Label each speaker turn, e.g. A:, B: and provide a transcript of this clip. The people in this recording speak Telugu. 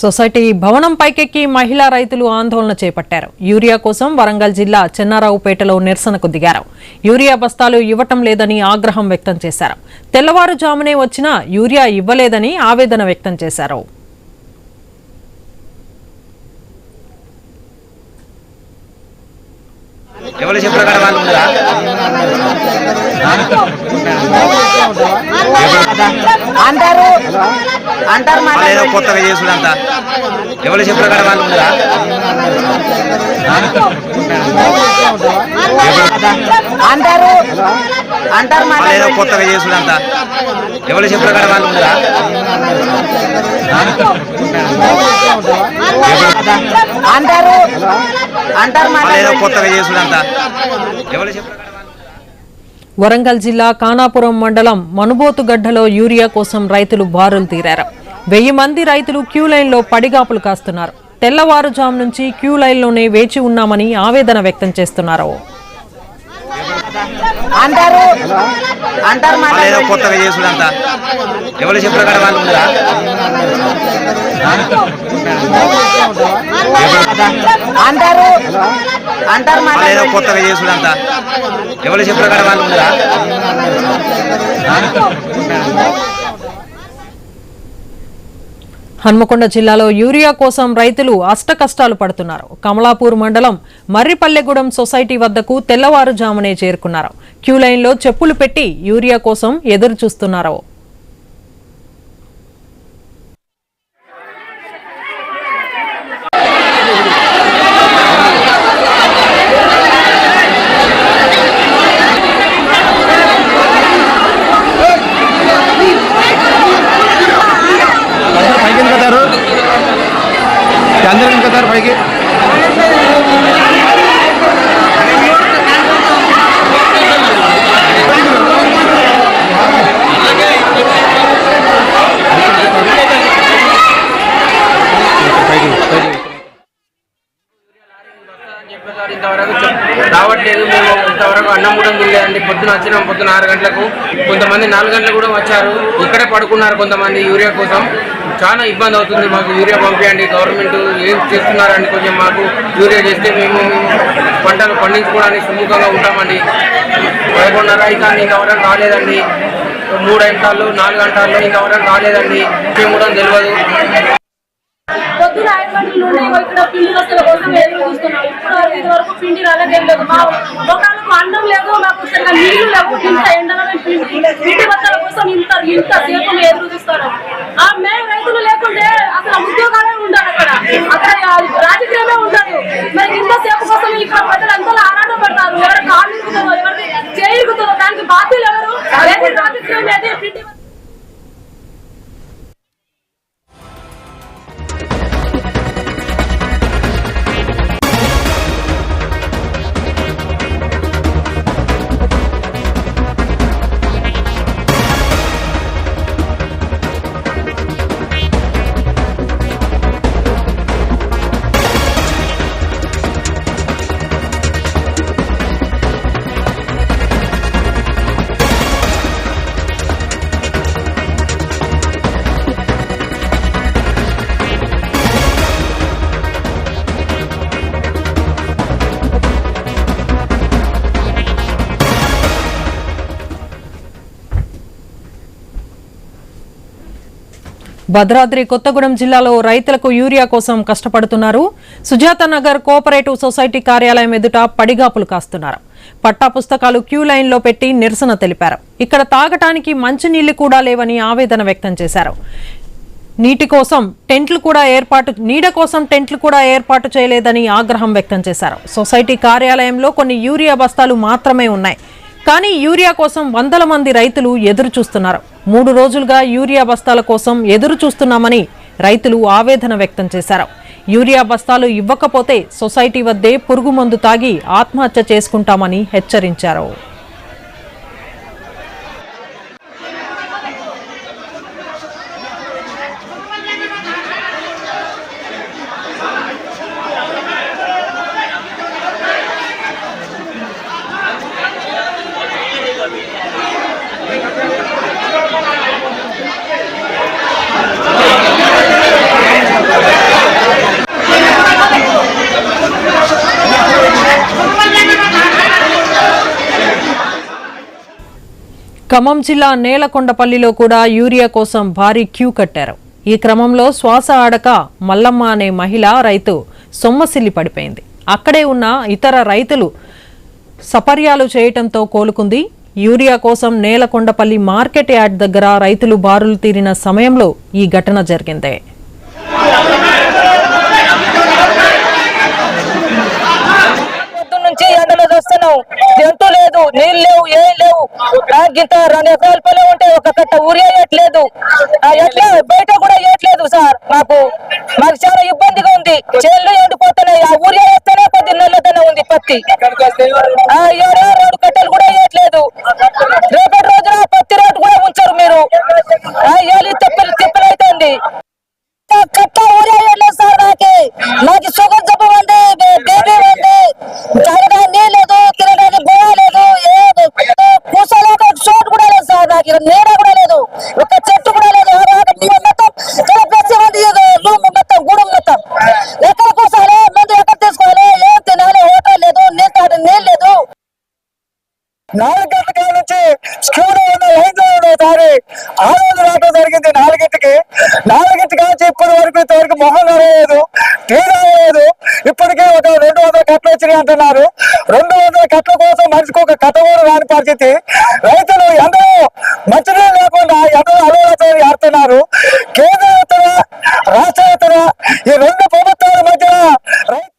A: సొసైటీ భవనం పైకెక్కి మహిళా రైతులు ఆందోళన చేపట్టారు. యూరియా కోసం వరంగల్ జిల్లా చెన్నారావుపేటలో నిరసనకు దిగారు. యూరియా బస్తాలు ఇవ్వటం లేదని ఆగ్రహం వ్యక్తం చేశారు. తెల్లవారుజామునే వచ్చినా యూరియా ఇవ్వలేదని ఆవేదన వ్యక్తం చేశారు.
B: కొత్తగా చేసుడంతా ఎవరు చెప్పిన వాళ్ళు ఉన్నారా? కొత్తగా చేసుడంతా ఎవరు చెప్పిన వాళ్ళు ఉన్నారా? కొత్తగా చేసుడంతా ఎవరు చెప్పిన
A: వరంగల్ జిల్లా కానాపురం మండలం మనుబోతుగడ్డలో యూరియా కోసం రైతులు బారులు తీరారు. 1000 మంది రైతులు క్యూ లైన్లో పడిగాపులు కాస్తున్నారు. తెల్లవారుజాము నుంచి క్యూ లైన్లోనే వేచి ఉన్నామని ఆవేదన వ్యక్తం చేస్తున్నారు.
B: కొత్తగా చేసుడంతా ఎవరు చెప్పిన వాళ్ళు ఉన్నారా? కొత్తగా చేసుడంతా ఎవరు చెప్పిన వాళ్ళు ఉన్నారా?
A: హన్మకొండ జిల్లాలో యూరియా కోసం రైతులు అష్టకష్టాలు పడుతున్నారు. కమలాపూర్ మండలం మర్రిపల్లెగూడెం సొసైటీ వద్దకు తెల్లవారుజామునే చేరుకున్నారు. క్యూ లైన్లో చెప్పులు పెట్టి యూరియా కోసం ఎదురు చూస్తున్నారు.
C: రావట్లేదు. మేము ఇంతవరకు అన్నం కూడా తినలేదండి. పొద్దున వచ్చినాం, పొద్దున 6 గంటలకు, కొంతమంది 4 గంటలకు కూడా వచ్చారు. ఇక్కడే పడుకున్నారు కొంతమంది యూరియా కోసం. చాలా ఇబ్బంది అవుతుంది మాకు. యూరియా పంపించండి, గవర్నమెంట్ ఏం చేస్తున్నారండి, కొంచెం మాకు యూరియా చేస్తే మేము పంటలు పండించుకోవడానికి సుముఖంగా ఉంటామండి. 11:30 కానీ ఇంతవరకు రాలేదండి. 3 గంటల్లో 4 గంటల్లో ఇంతవరకు రాలేదండి. మేము కూడా తెలియదు.
D: పొద్దున 5 గంటల నుండి ఇక్కడ పిండి వస్తువుల కోసం ఎదురు చూస్తున్నాం. ఇది వరకు పిండి రాలేదేం లేదు. మా మొక్కలకు అన్నం లేదు, మాకు సరిగా నీళ్లు లేవు. ఇంత ఎండలో పిండి వస్తువుల కోసం ఇంత సేపు ఎదురు చూస్తున్నాం. మేము రైతులు లేకుంటే అసలు ఉద్యోగాలే ఉండాలి. అక్కడ రాజకీయమే ఉండదు. మరి ఇంతసేపు కోసం ఇక్కడ ప్రజలంతా ఆరాటం పడతారు. ఎవరు కాళ్ళు ఇరుగుతారో, ఎవరిని చేయిరుగుతారో దానికి బాధ్యులు ఎవరు? రాజకీయం ఏది? పిండి
A: భద్రాద్రి కొత్తగూడెం జిల్లాలో రైతులకు యూరియా కోసం కష్టపడుతున్నారు. సుజాత నగర్ కోఆపరేటివ్ సొసైటీ కార్యాలయం ఎదుట పడిగాపులు కాస్తున్నారు. పట్టా పుస్తకాలు క్యూ లైన్లో పెట్టి నిరసన తెలిపారు. ఇక్కడ తాగటానికి మంచినీళ్లు కూడా లేవని ఆవేదన వ్యక్తం చేశారు. నీడ కోసం టెంట్లు కూడా ఏర్పాటు చేయలేదని ఆగ్రహం వ్యక్తం చేశారు. సొసైటీ కార్యాలయంలో కొన్ని యూరియా బస్తాలు మాత్రమే ఉన్నాయి. కానీ యూరియా కోసం వందల మంది రైతులు ఎదురు చూస్తున్నారు. 3 రోజులుగా యూరియా బస్తాల కోసం ఎదురు చూస్తున్నామని రైతులు ఆవేదన వ్యక్తం చేశారు. యూరియా బస్తాలు ఇవ్వకపోతే సొసైటీ వద్దే పురుగుమందు తాగి ఆత్మహత్య చేసుకుంటామని హెచ్చరించారు. ఖమ్మం జిల్లా నేలకొండపల్లిలో కూడా యూరియా కోసం భారీ క్యూ కట్టారు. ఈ క్రమంలో శ్వాస ఆడక మల్లమ్మ అనే మహిళ రైతు సొమ్మసిల్లి పడిపోయింది. అక్కడే ఉన్న ఇతర రైతులు సపర్యాలు చేయటంతో కోలుకుంది. యూరియా కోసం నేలకొండపల్లి మార్కెట్ యార్డ్ దగ్గర రైతులు బారులు తీరిన సమయంలో ఈ ఘటన జరిగింది.
E: నుంచి ఎండలో చూస్తున్నాం, జంతు లేదు, నీళ్ళు లేవు, ఏం లేవు. ఇంత 2 ఎకరాల పొలం ఉంటే ఒక కట్ట ఊరియా వేయట్లేదు, ఎట్లా బయట కూడా వేయట్లేదు సార్. మాకు చాలా ఇబ్బందిగా ఉంది. చేళ్ళు ఎండిపోతున్నాయి. ఆ ఊరియా వేస్తేనే కొద్ది నెలతోనే ఉంది పత్తి. 2 కట్టలు కూడా వేయట్లేదు. రేపటి రోజున పత్తి రేటు కూడా ఉంచారు మీరు. తిప్పలు అవుతుంది. కట్ట ఊరియా వేయలేదు సార్. నాకు షుగర్ జబ్బు ఉంది, బేబీ ఉంది, త్వరగా నీళ్ళు తినడానికి పోలేదు, కూర్చోలేక చోటు కూడా లేదు సార్. నాకు నీడ కూడా లేదు, ఒక చెట్టు కూడా లేదు. మొత్తం గూడెం మొత్తం ఎక్కడ కూర్చోవాలి, మందు ఎక్కడ తీసుకోవాలి, ఏం తినాలి, హోటల్ లేదు, నీళ్ళు లేదు.
F: 4 గంటల కాల నుంచి స్కూల్ ఒకసారి ఆ రోజు రావడం జరిగింది. 4 గంటకి కావచ్చు ఇప్పటి వరకు ఇంతవరకు మొహం రాలేదు, టీ రాలేదు. ఇప్పటికే ఒక 200 కట్టలు వచ్చినాయి అంటున్నారు. 200 కట్టల కోసం మనిషికి ఒక కట్ట కూడా రాని పరిస్థితి. రైతులు ఎందరో మంచినీళ్ళు లేకుండా ఎందరో అలవాటు ఆడుతున్నారు. కేంద్ర రాష్ట్ర ఈ 2 ప్రభుత్వాల మధ్య రైతు